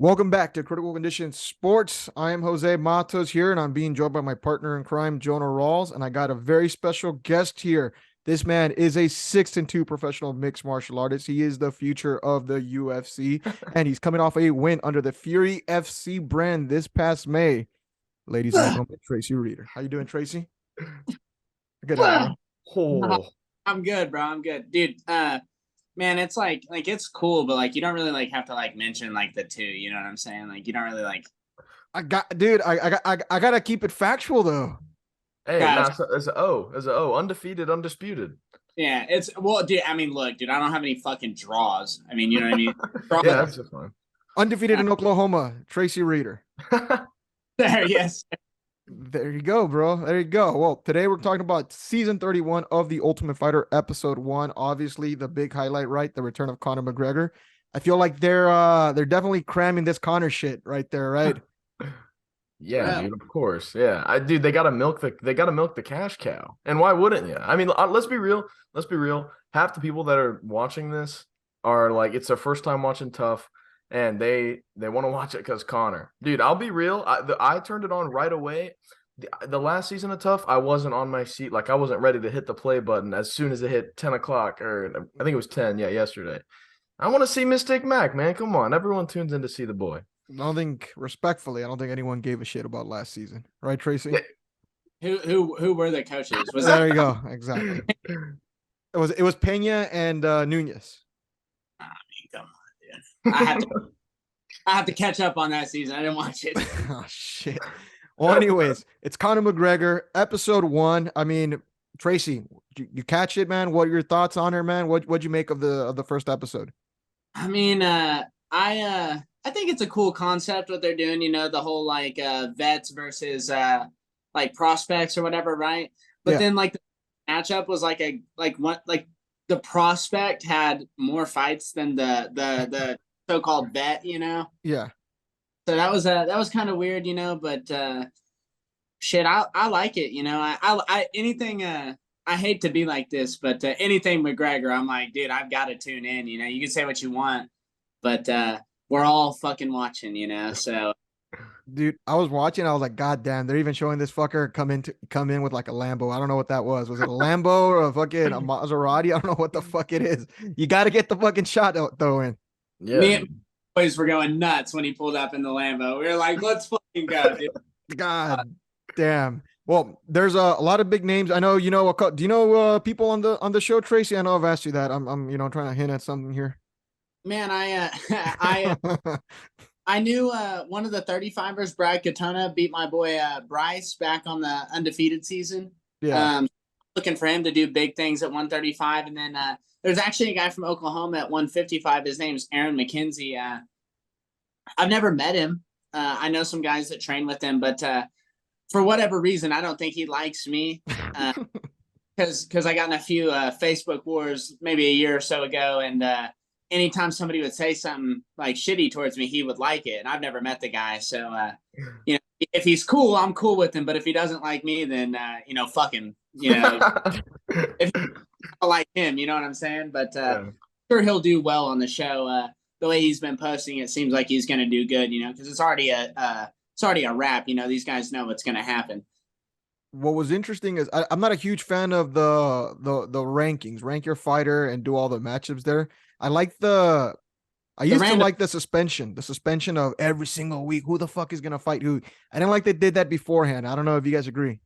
Welcome back to Critical Condition Sports. I am Jose Matos here, and I'm being joined by my partner in crime, Jonah Rawls, and I got a very special guest here. This man is a 6-2 professional mixed martial artist. He is the future of the UFC, and he's coming off a win under the Fury FC brand this past May. Ladies and gentlemen, Tracy Reeder. How you doing, Tracy? Good night, bro. Oh, I'm good, bro. I'm good, dude. Man, it's like it's cool, but like you don't really like have to like mention like the two. You know what I'm saying? Like you don't really like. I gotta keep it factual though. hey, Guys, nah, it's a O, undefeated, undisputed. yeah, it's well, dude. I mean, look, dude. I don't have any fucking draws. I mean, you know what I mean? Yeah, Draws that's just fine. Undefeated in Oklahoma, Tracy Reeder. there, yes. There you go, bro. There you go. Well, today we're talking about season 31 of The Ultimate Fighter, episode 1. Obviously, the big highlight, right? The return of Conor McGregor. I feel like they're definitely cramming this Conor shit right there, right? Yeah, Bro. dude, of course. Yeah, dude, they gotta milk the cash cow. And why wouldn't you? I mean, let's be real. Let's be real. Half the people that are watching this are like, it's their first time watching Tough, and they want to watch it because Connor. Dude, I'll be real. I turned it on right away. The last season of Tough, I wasn't on my seat. Like I wasn't ready to hit the play button as soon as it hit 10 o'clock, or I think it was 10. Yeah, yesterday. I want to see Mystic Mac, man. Come on, everyone tunes in to see the boy. Respectfully, I don't think anyone gave a shit about last season, right, Tracy? Yeah. Who were the coaches? Was that? There you go. Exactly. It was Pena and Nunez. I mean, come on, dude. I have to catch up on that season. I didn't watch it. Oh shit. Well, anyways, it's Conor McGregor, episode 1. I mean, Tracy, you catch it, man? What are your thoughts on her, man? What'd you make of the first episode? I mean, I think it's a cool concept what they're doing. You know, the whole like vets versus like prospects or whatever, right? But Yeah, then like the matchup was like the prospect had more fights than the so-called vet, you know. yeah. So that was kind of weird, you know. But shit, I like it, you know. I anything. I hate to be like this, but anything McGregor, I'm like, dude, I've got to tune in. You know, you can say what you want, but we're all fucking watching, you know. So Dude, I was watching. I was like, God damn! They're even showing this fucker come in with like a Lambo. I don't know what that was. Was it a Lambo or a Maserati? I don't know what the fuck it is. You got to get the fucking shot though in. Yeah, me and dude. boys were going nuts when he pulled up in the Lambo. We were like, let's fucking go, dude. God damn. Well, there's a lot of big names. I know you know. Do you know people on the show, Tracy? I know I've asked you that. I'm trying to hint at something here. Man, I knew one of the 35ers, Brad Katona, beat my boy Bryce back on the undefeated season. Yeah. Um, looking for him to do big things at 135. And then there's actually a guy from Oklahoma at 155. His name's Aaron McKenzie. I've never met him. I know some guys that train with him, but for whatever reason, I don't think he likes me. Because I got in a few Facebook wars maybe a year or so ago, and anytime somebody would say something like shitty towards me, he would like it. And I've never met the guy, so you know, if he's cool, I'm cool with him. But if he doesn't like me, then you know, fuck him. You know, if I like him, you know what I'm saying. But Yeah. sure, he'll do well on the show. The way he's been posting, it seems like he's going to do good. You know, because it's already a wrap. You know, these guys know what's going to happen. What was interesting is I'm not a huge fan of the rankings. Rank your fighter and do all the matchups there. I like I The used to random like the suspension of every single week. Who the fuck is gonna fight who? I didn't like they did that beforehand. I don't know if you guys agree.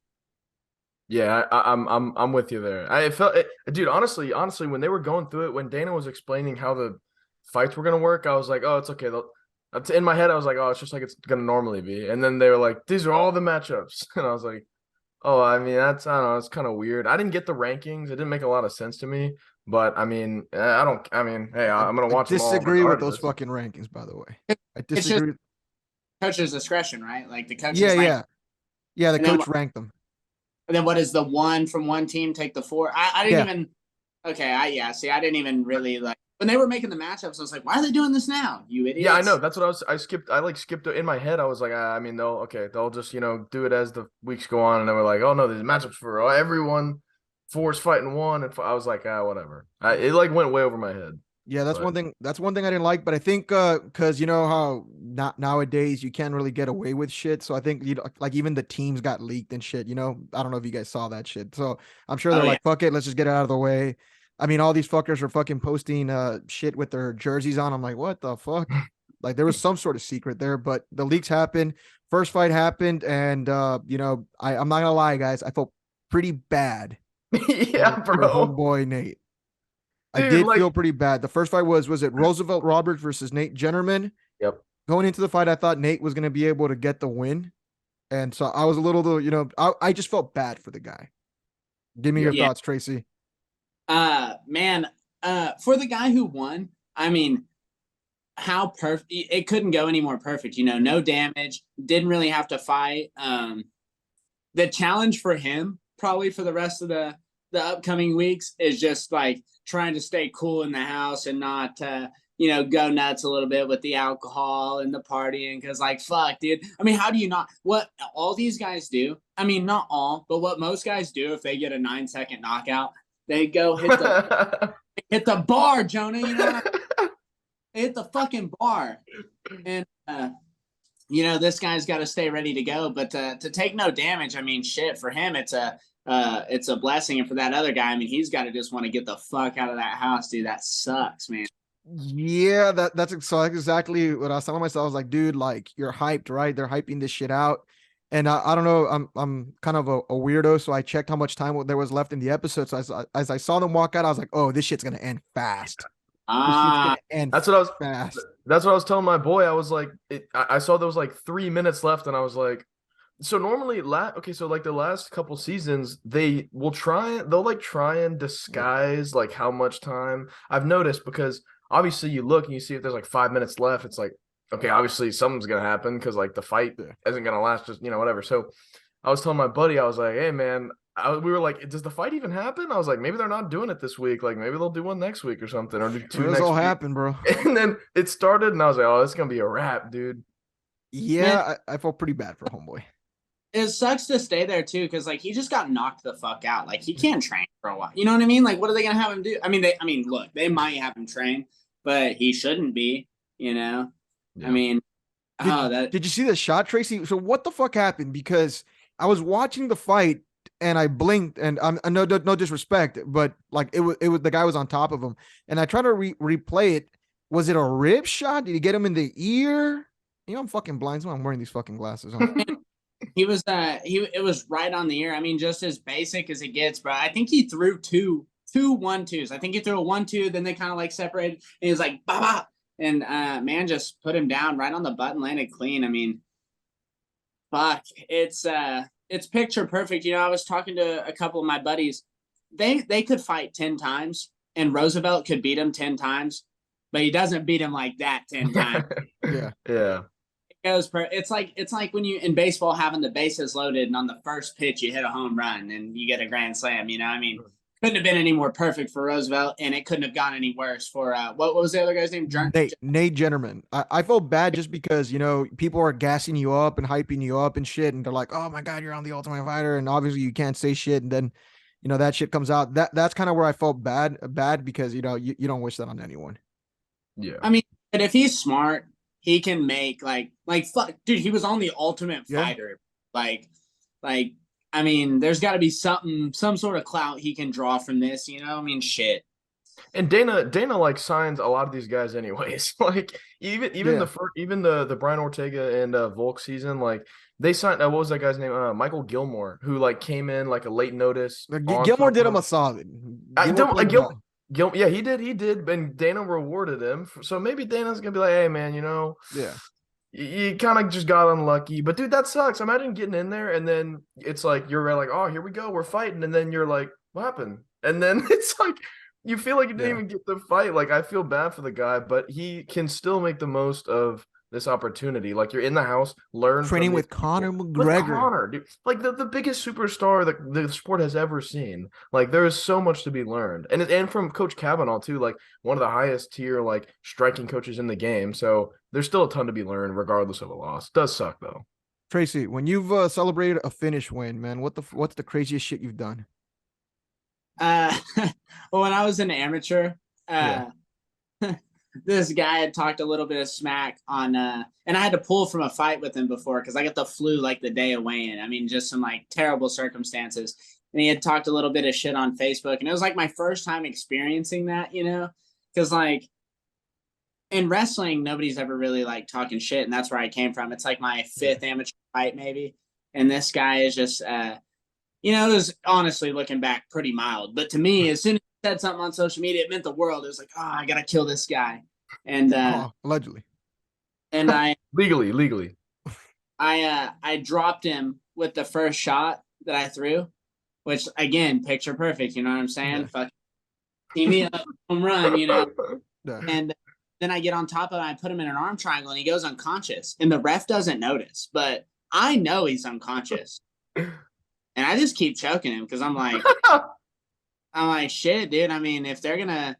Yeah, I'm with you there. I felt it, dude. Honestly, when they were going through it, when Dana was explaining how the fights were gonna work, I was like, oh, it's okay. In my head, I was like, oh, it's just like it's gonna normally be. And then they were like, these are all the matchups, and I was like, oh, I mean, I don't know, it's kind of weird. I didn't get the rankings. It didn't make a lot of sense to me. But I mean, I don't. I mean, hey, I, I'm gonna I watch them all disagree with those regardless. fucking rankings, by the way. I it's just disagree. coach's discretion, right? Like the Yeah, coaches rank, yeah, yeah. The and then coach ranked them. and then what is the one from one team take the four? I didn't Yeah, even. Okay, yeah. See, I didn't even really like when they were making the matchups. I was like, why are they doing this now? You Yeah, I know. idiots! That's what I was. I skipped in my head. I was like, I mean, they'll just do it as the weeks go on, and they were like, oh no, there's matchups for everyone. Four's fighting one, and I was like, whatever. It like went way over my head. Yeah, that's But one thing. That's one thing I didn't like. But I think because you know how not nowadays you can't really get away with shit. So I think like even the teams got leaked and shit. You know, I don't know if you guys saw that shit. So I'm sure they're Oh yeah. like, fuck it, let's just get it out of the way. I mean, all these fuckers are fucking posting shit with their jerseys on. I'm like, what the fuck? Like there was some sort of secret there, but the leaks happened. First fight happened, and you know, I'm not gonna lie, guys, I felt pretty bad yeah, for bro. homeboy Nate. I Dude, did like feel pretty bad. The first fight was it Roosevelt Roberts versus Nate Jennerman? yep. Going into the fight, I thought Nate was going to be able to get the win, and so I was a little, you know, I just felt bad for the guy. Give me Yeah. your Yeah. thoughts, Tracy. Man, for the guy who won, I mean, how perfect it couldn't go any more perfect. You know, no damage, didn't really have to fight. The challenge for him, probably for the rest of the upcoming weeks, is just like trying to stay cool in the house and not you know, go nuts a little bit with the alcohol and the partying. Because like fuck, dude, I mean, how do you not, what all these guys do, I mean, not all, but what most guys do, if they get a 9-second knockout, they go hit the bar, Jonah, you know what I mean? They hit the fucking bar. And you know, this guy's got to stay ready to go. But to take no damage, I mean, shit, for him, it's a blessing. And for that other guy, I mean, he's got to just want to get the fuck out of that house, dude. That sucks, man. Yeah, that's exactly what I was telling myself. I was like, dude, like you're hyped, right? They're hyping this shit out. And I don't know, I'm kind of a weirdo, so I checked how much time there was left in the episode. So as I saw them walk out, I was like, oh, this shit's gonna end fast. This shit's Ah, gonna end That's what I was. fast. That's what I was telling my boy. I was like, I saw there was like 3 minutes left, and I was like, so normally, okay, so like the last couple seasons, they'll like try and Yeah, disguise like how much time. I've noticed because obviously you look and you see if there's like 5 minutes left, it's like, okay, obviously something's gonna happen because like the fight yeah. isn't gonna last, just whatever. So I was telling my buddy, I was like, hey man, we were like, does the fight even happen? I was like, maybe they're not doing it this week. Like maybe they'll do one next week or something, or do two This all next week. happened, bro. And then it started, and I was like, oh, this is gonna be a wrap, dude. man, Yeah, I felt pretty bad for homeboy. it sucks to stay there too, because like he just got knocked the fuck out. Like he can't train for a while. You know what I mean? Like, what are they gonna have him do? I mean, look, they might have him train, but he shouldn't be. You know, I Yeah. mean, Did oh, that did you see the shot, Tracy? So what the fuck happened? Because I was watching the fight and I blinked, and I'm no disrespect, but like it was the guy was on top of him, and I tried to replay it. Was it a rib shot? Did he get him in the ear? You know, I'm fucking blind, so I'm wearing these fucking glasses on. he was it was right on the ear. I mean, just as basic as it gets, bro. I think he threw two 1-2s. I think he threw a 1-2, then they kind of like separated, and he was like, bah, bah. And man just put him down right on the button, landed clean. I mean, fuck, it's picture perfect. You know, I was talking to a couple of my buddies. They could fight 10 times, and Roosevelt could beat him 10 times, but he doesn't beat him like that 10 times. Yeah, Yeah. It's like when you in baseball having the bases loaded, and on the first pitch you hit a home run and you get a grand slam. You know, I mean, couldn't have been any more perfect for Roosevelt, and it couldn't have gone any worse for what was the other guy's name? Nate Jennerman. I felt bad just because you know people are gassing you up and hyping you up and shit, and they're like, oh my god, you're on the Ultimate Fighter, and obviously you can't say shit, and then you know that shit comes out. That's kind of where I felt bad because you know you don't wish that on anyone. Yeah. I mean, but if he's smart, he can make like fuck, dude. He was on the Ultimate Yeah. Fighter, like like. I mean, there's got to be some sort of clout he can draw from this. You know, I mean, shit. And Dana like signs a lot of these guys anyways. Like even Yeah. the Brian Ortega and Volk season, like they signed what was that guy's name? Michael Gilmore, who like came in like a late notice on Gilmore top did him of a solid. I Gilmore don't I played Gil, well. Gil yeah, he did, and Dana rewarded him. So maybe Dana's gonna be like, hey man, Yeah. you kind of just got unlucky. But dude, that sucks. Imagine getting in there and then it's like you're like, oh, here we go, we're fighting, and then you're like, what happened? And then it's like you feel like you didn't Yeah. even get the fight. Like I feel bad for the guy, but he can still make the most of this opportunity. Like you're in the house, learn from Training these with people. Conor With McGregor. Connor, dude. Like the biggest superstar that the sport has ever seen. Like there is so much to be learned. And from Coach Kavanaugh too, like one of the highest tier like striking coaches in the game. So there's still a ton to be learned regardless of a loss. It does suck though. Tracy, when you've celebrated a finish win, man, what's the craziest shit you've done? Uh, well, when I was an amateur, Yeah. uh, this guy had talked a little bit of smack on and I had to pull from a fight with him before because I got the flu like the day of weigh-in. I mean, just some like terrible circumstances. And he had talked a little bit of shit on Facebook. And it was like my first time experiencing that, you know, because like in wrestling, nobody's ever really like talking shit. And that's where I came from. It's like my fifth amateur fight, maybe. And this guy is just you know, it was honestly looking back pretty mild. But to me, as soon as he said something on social media, it meant the world. It was like, oh, I gotta kill this guy. And allegedly. And I legally. I dropped him with the first shot that I threw, which again, picture perfect, you know what I'm saying? Yeah. Fuck, team me up, home run, you know. Yeah. And then I get on top of him, I put him in an arm triangle, and he goes unconscious. And the ref doesn't notice, but I know he's unconscious. And I just keep choking him because I'm like, shit, dude. I mean, if they're not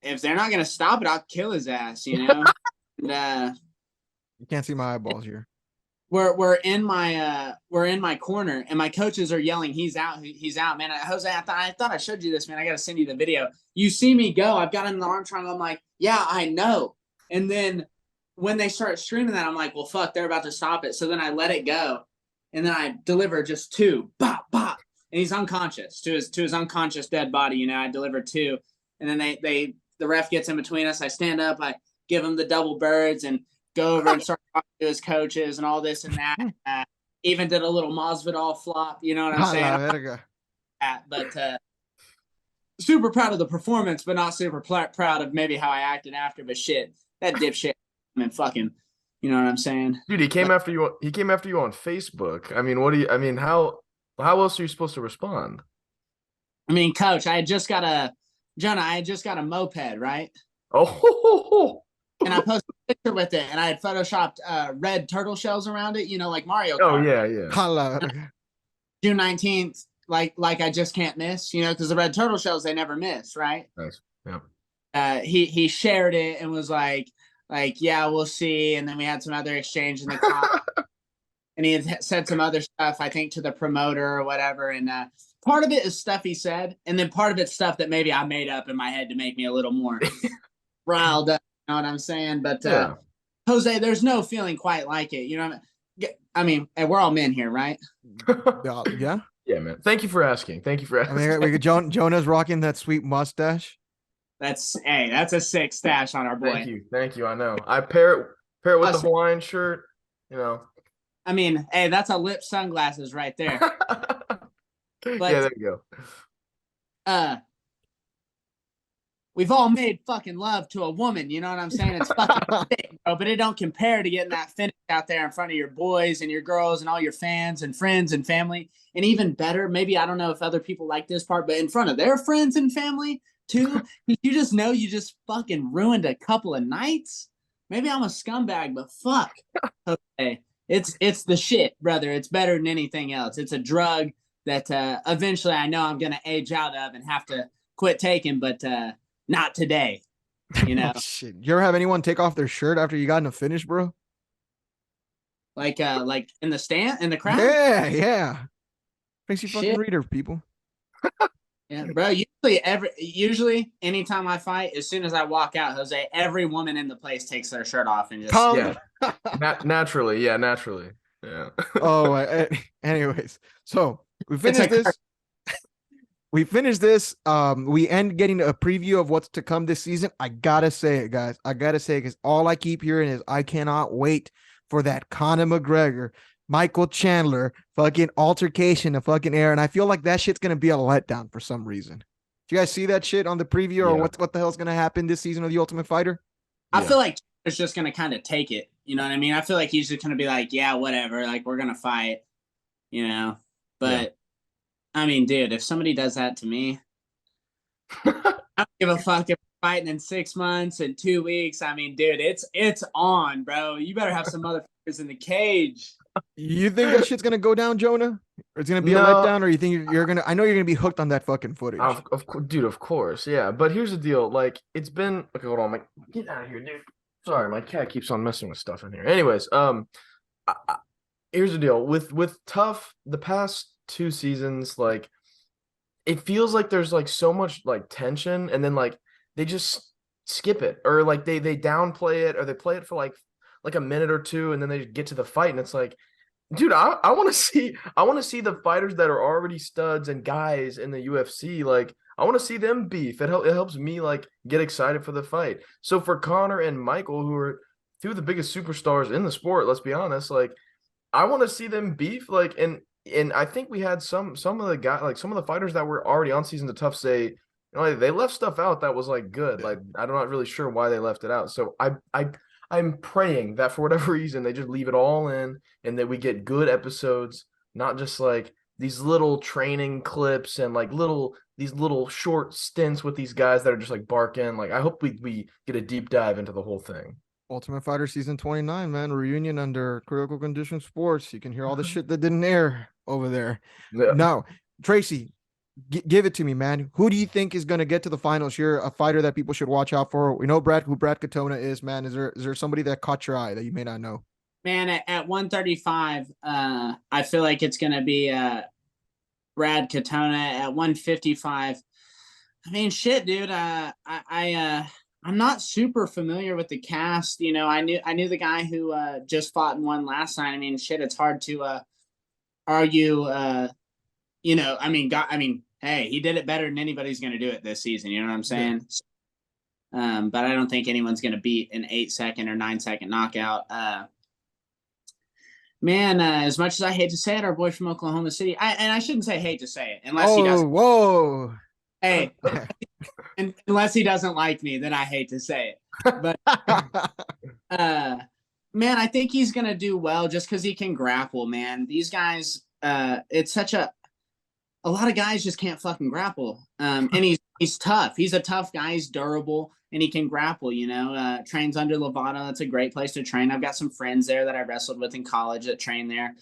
gonna stop it, I'll kill his ass, you know. And, you can't see my eyeballs here. We're in my corner, and my coaches are yelling, "He's out, man!" Jose, I thought I showed you this, man. I gotta send you the video. You see me go. I've got him in the arm triangle. I'm like, yeah, I know. And then when they start screaming that, I'm like, well, fuck, they're about to stop it. So then I let it go. And then I deliver just two, bop, bop, and he's unconscious to his unconscious dead body. You know, I deliver two, and then the ref gets in between us. I stand up, I give him the double birds, and go over and start talking to his coaches and all this and that. Even did a little Masvidal flop. You know what I'm saying? But super proud of the performance, but not super proud of maybe how I acted after. But shit, that dipshit, I mean, fucking. You know what I'm saying? Dude, he came after you. He came after you on Facebook. I mean, how else are you supposed to respond? I mean, coach, I had just got a moped, right? Oh. And I posted a picture with it, and I had photoshopped red turtle shells around it, you know, like Mario Kart. Oh, yeah. June 19th, like I just can't miss, you know, because the red turtle shells, they never miss, right? Nice. Yeah. He shared it and was like, yeah, we'll see. And then we had some other exchange in the car. And he had said some other stuff, I think, to the promoter or whatever. And part of it is stuff he said. And then part of it's stuff that maybe I made up in my head to make me a little more riled up. You know what I'm saying? But Jose, there's no feeling quite like it. You know, I mean, we're all men here, right? Yeah. Yeah, man. Thank you for asking. I mean, Jonah's rocking that sweet mustache. That's a sick stash on our boy. Thank you. I know. I pair it with the Hawaiian shirt. You know. I mean, hey, that's a lip sunglasses right there. But, yeah, there you go. We've all made fucking love to a woman. You know what I'm saying? It's fucking sick, bro. But it don't compare to getting that finish out there in front of your boys and your girls and all your fans and friends and family. And even better, maybe I don't know if other people like this part, but in front of their friends and family too. You just know you just fucking ruined a couple of nights. Maybe I'm a scumbag, but fuck. Okay. It's the shit, brother. It's better than anything else. It's a drug that eventually I know I'm gonna age out of and have to quit taking, but not today. You know. Shit. You ever have anyone take off their shirt after you got in a finish, bro? Like in the crowd? Yeah. Tracy fucking Reeder, people. Yeah, bro. Usually, anytime I fight, as soon as I walk out, Jose, every woman in the place takes their shirt off and just naturally. Yeah. Anyways, so we finished this. We end getting a preview of what's to come this season. I gotta say it, guys. Because all I keep hearing is I cannot wait for that Conor McGregor, Michael Chandler fucking altercation of fucking air. And I feel like that shit's going to be a letdown for some reason. Do you guys see that shit on the preview or what the hell's going to happen this season of The Ultimate Fighter? I feel like it's just going to kind of take it. You know what I mean? I feel like he's just going to be like, yeah, whatever. Like, we're going to fight, you know? But, I mean, dude, if somebody does that to me, I don't give a fuck if we're fighting in 6 months and 2 weeks. I mean, dude, it's on, bro. You better have some motherfuckers in the cage. You think that shit's gonna go down, Jonah? Or it's gonna be a letdown, or you think you're gonna? I know you're gonna be hooked on that fucking footage. Of course, yeah. But here's the deal: like, it's been hold on, get out of here, dude. Sorry, my cat keeps on messing with stuff in here. Anyways, here's the deal with Tough. The past 2 seasons, like, it feels like there's like so much like tension, and then like they just skip it, or like they downplay it, or they play it for like a minute or two, and then they get to the fight, and it's like, dude, I want to see the fighters that are already studs and guys in the UFC. Like, I want to see them beef. It helps me like get excited for the fight. So for Connor and Michael, who are two of the biggest superstars in the sport, let's be honest, like I want to see them beef. Like, and I think we had some of the guys, like some of the fighters that were already on Season of Tough say, you know, like, they left stuff out that was like good. Like, I'm not really sure why they left it out. So I'm praying that for whatever reason they just leave it all in, and that we get good episodes, not just like these little training clips and like these little short stints with these guys that are just like barking. Like, I hope we get a deep dive into the whole thing. Ultimate Fighter season 29, man, reunion under Critical Condition Sports. You can hear all the shit that didn't air over there. Yeah. Now, Tracy, give it to me, man. Who do you think is going to get to the finals? You're a fighter that people should watch out for. We know who Brad Katona is, man. Is there somebody that caught your eye that you may not know? Man, at 135, I feel like it's going to be Brad Katona. At 155, I mean, shit, dude. I'm not super familiar with the cast. You know, I knew the guy who just fought and won last night. I mean, shit, it's hard to argue. You know, I mean, hey, he did it better than anybody's going to do it this season. You know what I'm saying? Yeah. But I don't think anyone's going to beat an 8-second or 9-second knockout. Man, as much as I hate to say it, our boy from Oklahoma City, and I shouldn't say hate to say it, unless he doesn't. Whoa. Hey, unless he doesn't like me, then I hate to say it. But man, I think he's gonna do well just because he can grapple. Man, these guys, it's such a lot of guys just can't fucking grapple. And he's tough. He's a tough guy. He's durable, and he can grapple. You know, trains under Lovato. That's a great place to train. I've got some friends there that I wrestled with in college that train there.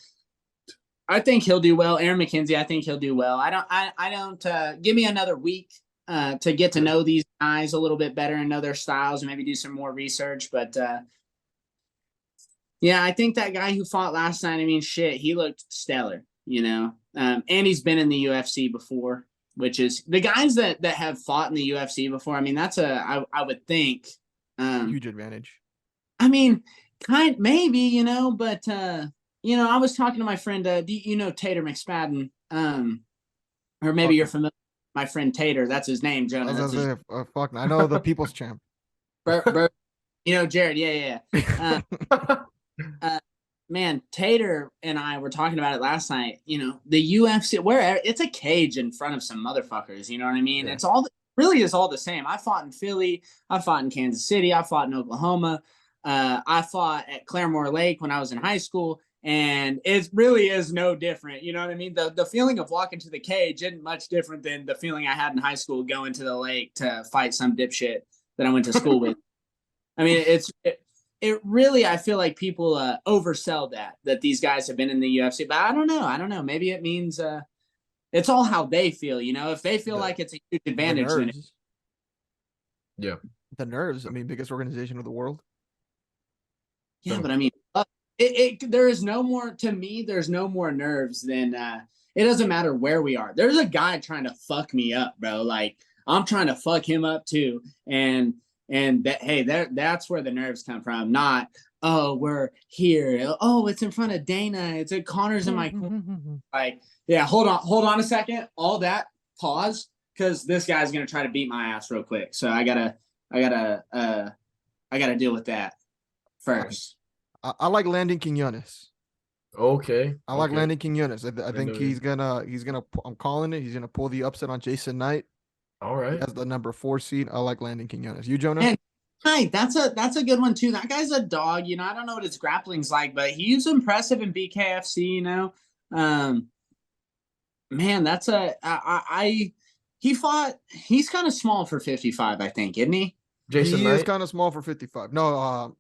I think he'll do well. Aaron McKenzie, I think he'll do well. I don't give me another week to get to know these guys a little bit better and know their styles and maybe do some more research. But yeah, I think that guy who fought last night, I mean, shit, he looked stellar, you know. And he's been in the UFC before, which is the guys that have fought in the UFC before. I mean, that's I would think huge advantage. I mean, maybe, you know, but you know, I was talking to my friend, you know, Tater McSpadden, or maybe you're familiar with my friend Tater. That's his name, Jonah. Fuck, I know the people's champ. You know, Jared. Yeah. Man, Tater and I were talking about it last night. You know, the UFC, where it's a cage in front of some motherfuckers. You know what I mean? Yeah. It's really is all the same. I fought in Philly. I fought in Kansas City. I fought in Oklahoma. I fought at Claremore Lake when I was in high school. And it really is no different. You know what I mean? The feeling of walking to the cage isn't much different than the feeling I had in high school going to the lake to fight some dipshit that I went to school with. I mean, it really, I feel like people oversell that these guys have been in the UFC. But I don't know. Maybe it means it's all how they feel. You know, if they feel like it's a huge advantage. Then yeah. The Nerves. I mean, biggest organization of the world. Yeah, but I mean, there is no more, to me, there's no more nerves than it doesn't matter where we are. There's a guy trying to fuck me up, bro. Like, I'm trying to fuck him up too. And that's where the nerves come from. Not, oh, we're here. Oh, it's in front of Dana. It's at Connor's in my like, yeah, hold on a second. All that, pause, because this guy's gonna try to beat my ass real quick. So I gotta deal with that first. I like Landon Quinones. Okay. I like Landon Quinones. I think he's gonna. I'm calling it. He's gonna pull the upset on Jason Knight. All right. That's the number 4 seed. I like Landon Quinones. You, Jonah? And Knight, that's a good one too. That guy's a dog. You know, I don't know what his grappling's like, but he's impressive in BKFC. You know, man, that's he fought. He's kind of small for 55, I think, isn't he? Jason Knight is kind of small for 55. No,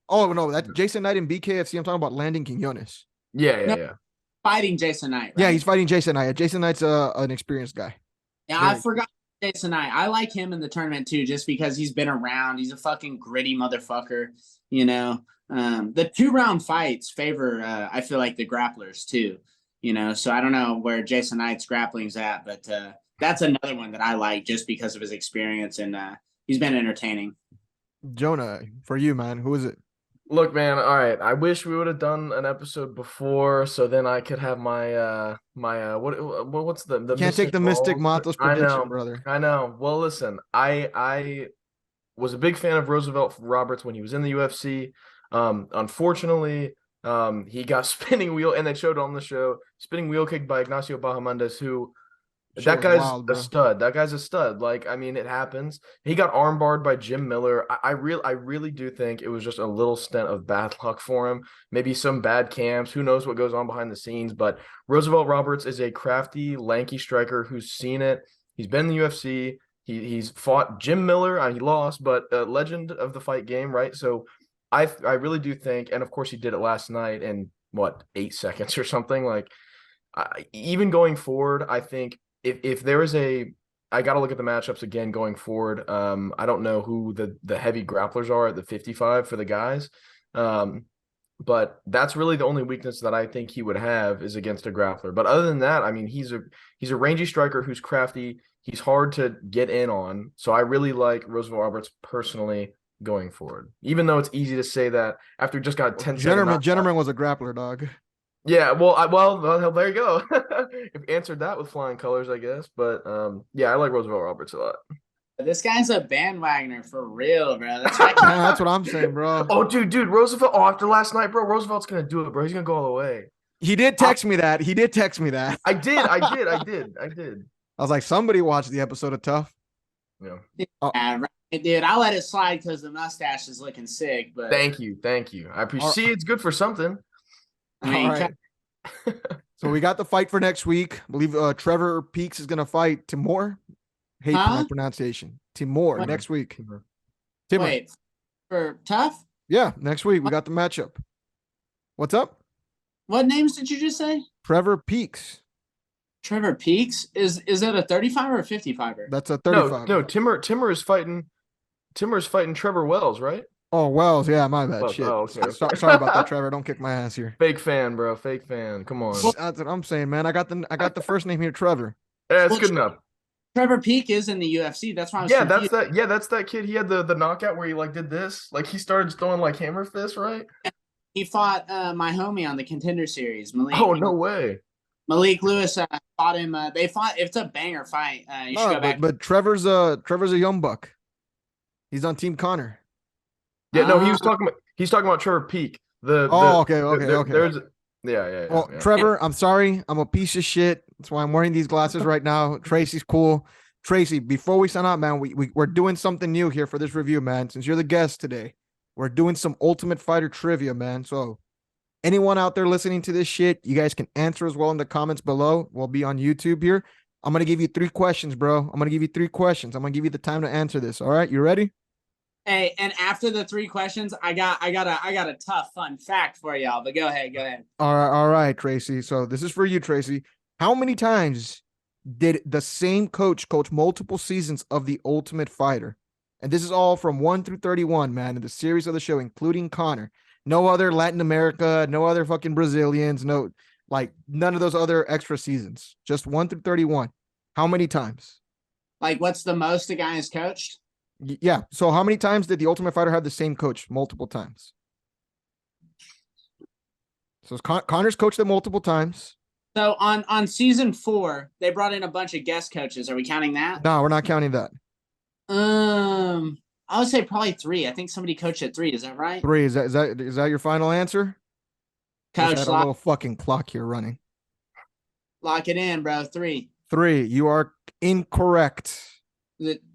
that's Jason Knight in BKFC. I'm talking about Landon Quinones. Yeah. Fighting Jason Knight. Right? Yeah, he's fighting Jason Knight. Jason Knight's an experienced guy. Yeah, I forgot Jason Knight. I like him in the tournament too, just because he's been around. He's a fucking gritty motherfucker. You know, the 2-round fights favor. I feel like the grapplers too. You know, so I don't know where Jason Knight's grappling's at, but that's another one that I like just because of his experience and he's been entertaining. Jonah, for you, man, who is it? Look, man, all right. I wish we would have done an episode before, so then I could have my what's the You can't take Mystic the Mystic Balls? Matos I prediction, know, brother. I know. Well, listen, I was a big fan of Roosevelt Roberts when he was in the UFC. Unfortunately, he got spinning wheel, and they showed on the show spinning wheel kick by Ignacio Bahamondes, who Shit that was guy's wild, a bro. stud. That guy's a stud. Like, I mean, it happens. He got armbarred by Jim Miller. I really do think it was just a little stint of bad luck for him. Maybe some bad camps. Who knows what goes on behind the scenes? But Roosevelt Roberts is a crafty, lanky striker who's seen it. He's been in the UFC. He's fought Jim Miller. He lost, but a legend of the fight game, right? So I really do think, and of course he did it last night in what 8 seconds or something. Like, even going forward, I think if there is I got to look at the matchups again going forward. I don't know who the heavy grapplers are at the 55 for the guys. But that's really the only weakness that I think he would have is against a grappler. But other than that, I mean, he's a rangy striker who's crafty. He's hard to get in on. So I really like Roosevelt Roberts personally going forward, even though it's easy to say that after just got a 10-second knockout. Gentleman was a grappler, dog. Yeah, well, there you go. If answered that with flying colors, I guess. But yeah, I like Roosevelt Roberts a lot. This guy's a bandwagoner for real, bro. That's right. Yeah, that's what I'm saying, bro. Oh, dude, Roosevelt. Oh, after last night, bro, Roosevelt's gonna do it, bro. He's gonna go all the way. He did text me that. I did. I was like, somebody watched the episode of Tough. Yeah. Yeah, right, dude. I let it slide because the mustache is looking sick. But Thank you. I appreciate. It's good for something. I mean, All right. So we got the fight for next week. I believe Trevor Peaks is gonna fight Timur. Hate my pronunciation. Timur What? next week. Timur. Wait, for Tough? Yeah, next week we got the matchup. What's up? What names did you just say? Trevor Peaks. Trevor Peaks? Is that a 35 or a 55er? That's a 35. No, Timur is fighting Trevor Wells, right? Oh, Wells. Yeah, my bad. Wells. Shit. Oh, okay. Sorry about that, Trevor. Don't kick my ass here. Fake fan, bro. Fake fan. Come on. That's what I'm saying, man. I got the first name here, Trevor. Yeah, it's good enough. Trevor Peak is in the UFC. That's why I was Yeah, confused. that's that kid. He had the knockout where he like did this. Like he started throwing like hammer fists, right? He fought my homie on the Contender Series, Malik. Oh, no way. Malik Lewis fought him. They fought. It's a banger fight. You should go back. But Trevor's a young buck. He's on Team Connor. Yeah, no, he's talking about Trevor Peak. Okay. There's yeah. Well, yeah. Trevor, I'm sorry. I'm a piece of shit. That's why I'm wearing these glasses right now. Tracy's cool. Tracy, before we sign out, man, we're doing something new here for this review, man. Since you're the guest today, we're doing some Ultimate Fighter trivia, man. So anyone out there listening to this shit, you guys can answer as well in the comments below. We'll be on YouTube here. I'm going to give you 3 questions, bro. I'm going to give you 3 questions. I'm going to give you the time to answer this. All right. You ready? Hey, and after the 3 questions, I got a tough fun fact for y'all. But go ahead. All right, Tracy. So this is for you, Tracy. How many times did the same coach multiple seasons of The Ultimate Fighter? And this is all from 1 through 31, man, in the series of the show, including Connor. No other Latin America, no other fucking Brazilians, no, like none of those other extra seasons. Just 1 through 31. How many times? Like, what's the most a guy has coached? Yeah. So how many times did The Ultimate Fighter have the same coach multiple times? So Connor's coached it multiple times. So on season 4, they brought in a bunch of guest coaches. Are we counting that? No, we're not counting that. I would say probably 3. I think somebody coached at 3. Is that right? 3. Is that your final answer? Coach, Had a little fucking clock here running. Lock it in, bro. 3. 3. You are incorrect.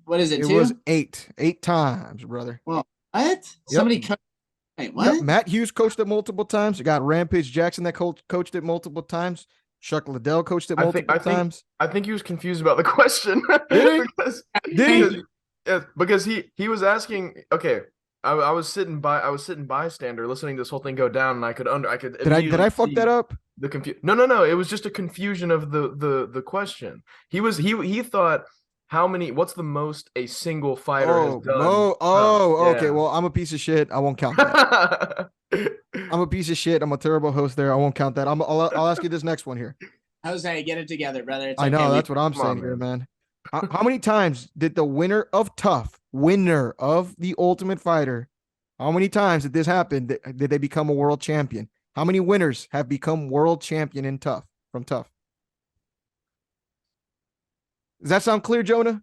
What is it? It 2? was 8. 8 times, brother. Well, what? Somebody coached. Wait, what? Yep. Matt Hughes coached it multiple times. You got Rampage Jackson that coached it multiple times. Chuck Liddell coached it multiple times. I think he was confused about the question. Did he? Because he was asking. Okay, I was sitting bystander listening to this whole thing go down, and I could. Did I fuck that up? No. It was just a confusion of the question. He thought. What's the most a single fighter has done? Okay. Well, I'm a piece of shit. I won't count that. I'm a piece of shit. I'm a terrible host there. I won't count that. I'll ask you this next one here. Jose, get it together, brother. I know. That's what I'm saying here, man. How many times did the winner of the Ultimate Fighter, how many times did this happen? Did they become a world champion? How many winners have become world champion in Tough from Tough? Does that sound clear, Jonah?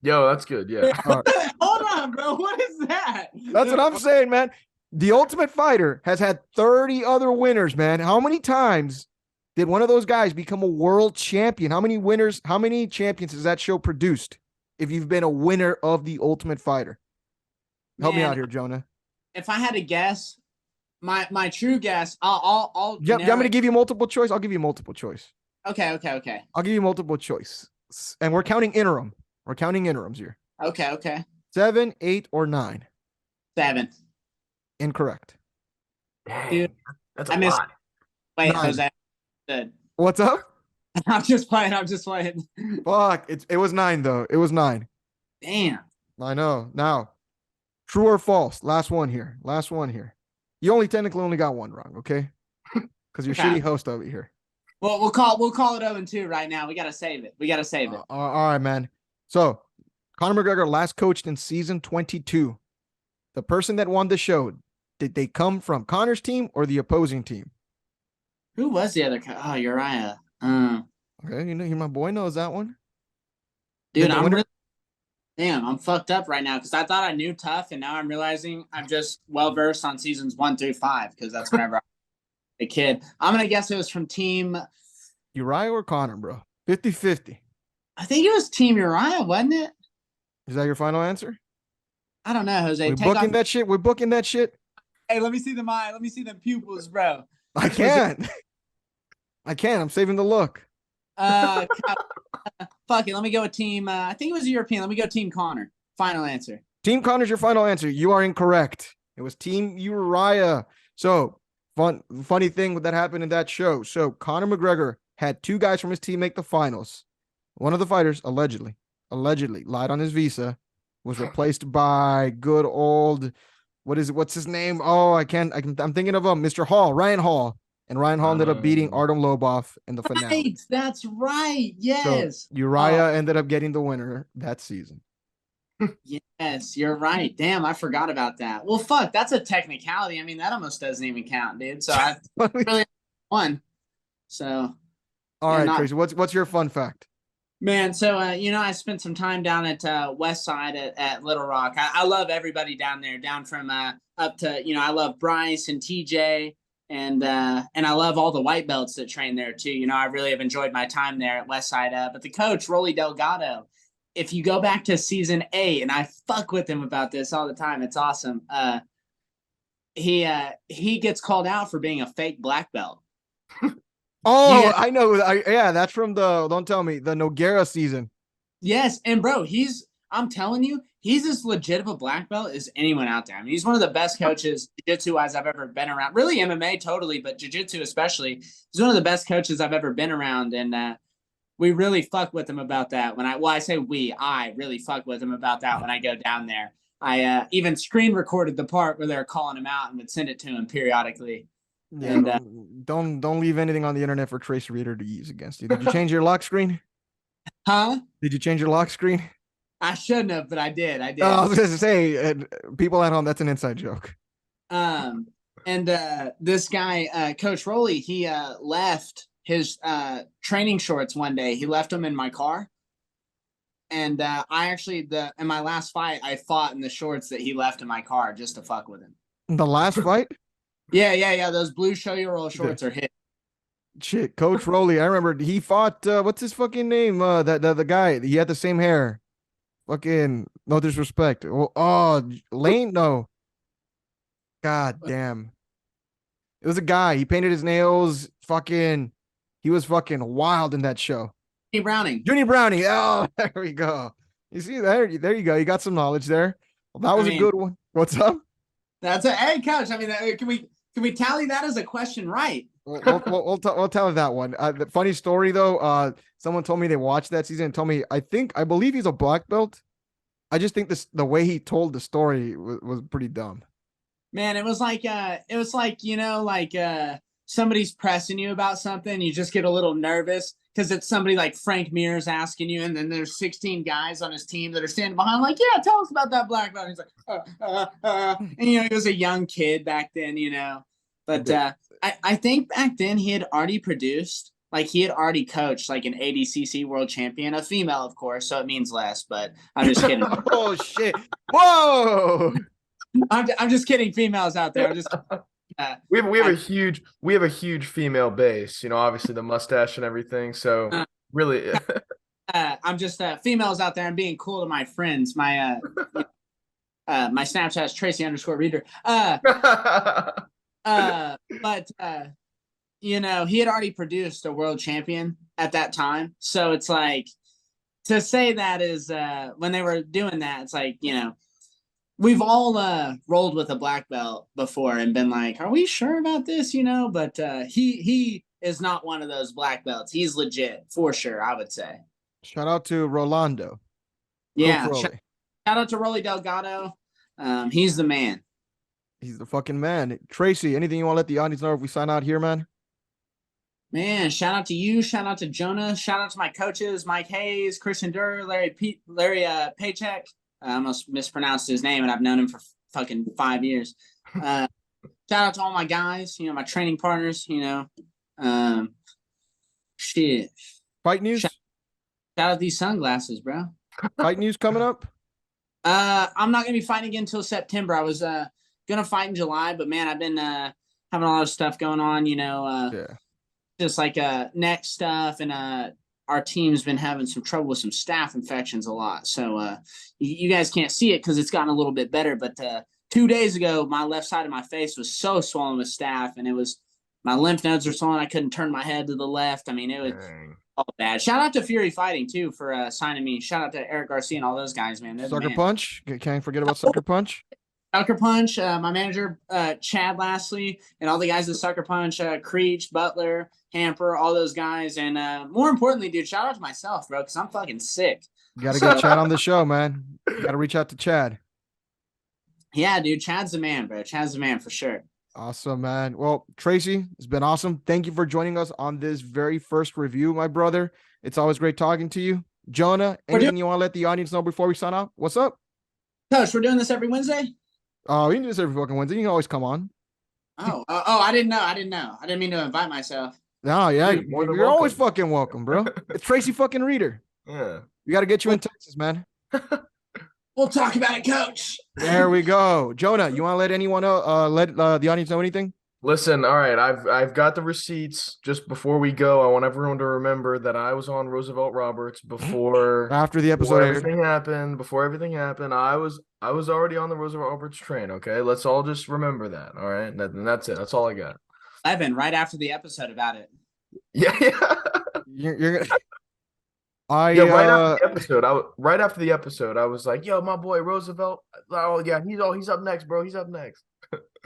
Yo, that's good. Yeah. All right. Hold on, bro. What is that? That's what I'm saying, man. The Ultimate Fighter has had 30 other winners, man. How many times did one of those guys become a world champion? How many winners, how many champions has that show produced if you've been a winner of the Ultimate Fighter? Help me Man, out here, Jonah. If I had to guess, my true guess, I'll Yeah, I'm going to give you multiple choice. I'll give you multiple choice. Okay. I'll give you multiple choice. And we're counting interim. We're counting interims here. Okay. 7, 8, or 9. 7. Incorrect. Dang, Dude, that's I a missed- lot. Wait, 9. Jose. Good. What's up? I'm just playing. Fuck. It was 9, though. It was 9. Damn. I know. Now, true or false? Last one here. You only technically only got one wrong, okay? Because you're Okay. shitty host over here. Well, we'll call it 0-2 right now. We gotta save it. All right, man. So, Conor McGregor last coached in season 22. The person that won the show, did they come from Conor's team or the opposing team? Who was the other? Oh, Uriah. Okay, my boy knows that one. Dude, Then the I'm winner- really. Damn, I'm fucked up right now because I thought I knew Tough, and now I'm realizing I'm just well versed on seasons 1 through 5 because that's whenever I was a kid. I'm gonna guess it was from team. Uriah or Conor, bro? 50-50. I think it was Team Uriah, wasn't it? Is that your final answer? I don't know, Jose. We're Take booking off. that shit. We're booking that shit. Hey, let me see them eye. Let me see them pupils, bro. I can't. I'm saving the look. Fuck it. Let me go with team. I think it was a European. Let me go Team Connor. Final answer. Team Connor's your final answer. You are incorrect. It was Team Uriah. So, funny thing that happened in that show. So, Conor McGregor had 2 guys from his team make the finals. One of the fighters allegedly lied on his visa, was replaced by good old, what's his name? Oh, I'm thinking of him, Mr. Hall, Ryan Hall. And Ryan Hall ended up beating Artem Lobov in the finale. Right, that's right. Yes. So Uriah ended up getting the winner that season. Yes, you're right. Damn, I forgot about that. Well, fuck, that's a technicality. I mean, that almost doesn't even count, dude. So I really won. So all right, Tracy, what's your fun fact? Man, so I spent some time down at West Side at Little Rock. I love everybody down there, down from up to I love Bryce and TJ, and I love all the white belts that train there too. I really have enjoyed my time there at West Side. But the coach, Rolly Delgado, if you go back to season 8, and I fuck with him about this all the time, it's awesome. He gets called out for being a fake black belt. Oh, I know. Yeah, that's from don't tell me, the Nogueira season. Yes, and bro, I'm telling you, he's as legit of a black belt as anyone out there. I mean, he's one of the best coaches, jiu-jitsu-wise, I've ever been around. Really MMA totally, but jiu-jitsu especially. He's one of the best coaches I've ever been around, and we really fuck with him about that. I really fuck with him about that when I go down there. I even screen recorded the part where they're calling him out and would send it to him periodically. Yeah, And don't leave anything on the internet for Tracy Reeder to use against you. Did you change your lock screen? Huh? Did you change your lock screen? I shouldn't have, but I did. Oh, I was gonna say, people at home, that's an inside joke. And this guy, Coach Rolly, he left his training shorts one day. He left them in my car. And I actually, in my last fight, I fought in the shorts that he left in my car just to fuck with him. The last fight? Yeah. Those blue show your roll shorts are hit. Shit, Coach Rolly. I remember he fought, what's his fucking name? The guy, he had the same hair. Fucking, no disrespect. Oh, Lane? No. God damn. It was a guy. He painted his nails. He was fucking wild in that show. Junior Browning. Oh, there we go. You see, there you go. You got some knowledge there. Well, that was a good one. What's up? Hey, Coach. I mean, can we tally that as a question right? We'll tell that one. The funny story though, someone told me they watched that season and told me I believe he's a black belt. I just think the way he told the story was pretty dumb. Man, it was like somebody's pressing you about something, you just get a little nervous because it's somebody like Frank Mir's asking you, and then there's 16 guys on his team that are standing behind, like, yeah, tell us about that black belt. And he's like, and he was a young kid back then, But I think back then he had already produced, like he had already coached like an ADCC world champion, a female, of course, so it means less. But I'm just kidding. Oh shit! Whoa! I'm just kidding, females out there. I'm just. We have a huge female base, obviously the mustache and everything. So really, I'm just females out there and being cool to my friends. My my Snapchat's Tracy_Reeder. But he had already produced a world champion at that time. So it's like, to say that is when they were doing that, it's like, we've all rolled with a black belt before and been like, are we sure about this? But he is not one of those black belts. He's legit for sure, I would say. Shout out to Rolando. Yeah. Shout out to Rolly Delgado. He's the man. He's the fucking man. Tracy, anything you want to let the audience know if we sign out here, man? Man, shout out to you. Shout out to Jonah. Shout out to my coaches, Mike Hayes, Christian Durr, Larry Paycheck. I almost mispronounced his name, and I've known him for fucking 5 years. Shout out to all my guys, my training partners, shit. Fight news? Shout out these sunglasses, bro. Fight news coming up? I'm not going to be fighting again until September. I was going to fight in July, but, man, I've been having a lot of stuff going on, just like neck stuff, and our team's been having some trouble with some staph infections a lot. So you guys can't see it because it's gotten a little bit better. But 2 days ago, my left side of my face was so swollen with staph, and my lymph nodes were swollen. I couldn't turn my head to the left. I mean, it was all bad. Shout out to Fury Fighting, too, for signing me. Shout out to Eric Garcia and all those guys, man. Sucker Punch. Can't forget about Sucker Punch. Sucker Punch, my manager, Chad Lastly, and all the guys at Sucker Punch, Creech, Butler, Hamper, all those guys. And more importantly, dude, shout out to myself, bro, because I'm fucking sick. You got to get Chad on the show, man. You got to reach out to Chad. Yeah, dude, Chad's the man, bro. Chad's the man for sure. Awesome, man. Well, Tracy, it's been awesome. Thank you for joining us on this very first review, my brother. It's always great talking to you. Jonah, anything you want to let the audience know before we sign off? What's up? Coach, we're doing this every Wednesday? Oh, you can do this every fucking Wednesday. You can always come on. Oh, I didn't know. I didn't mean to invite myself. No, yeah, Dude, you're always fucking welcome, bro. It's Tracy fucking Reeder. Yeah. We got to get you in Texas, man. We'll talk about it, Coach. There we go. Jonah, you want to let anyone know, let the audience know anything? Listen, all right, I've got the receipts. Just before we go, I want everyone to remember that I was on Roosevelt Roberts before After the episode Before everything happened, I was already on the Roosevelt Roberts train. Okay, let's all just remember that. All right, and that's it. That's all I got. 11 right after the episode about it. Yeah. You're gonna. Right after the episode, I was like, "Yo, my boy Roosevelt. Oh yeah, he's up next, bro. He's up next."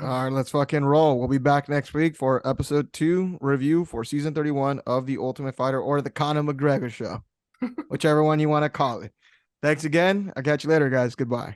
All right, let's fucking roll. We'll be back next week for episode 2 review for season 31 of The Ultimate Fighter, or the Conor McGregor Show, whichever one you want to call it. Thanks again. I'll catch you later, guys. Goodbye.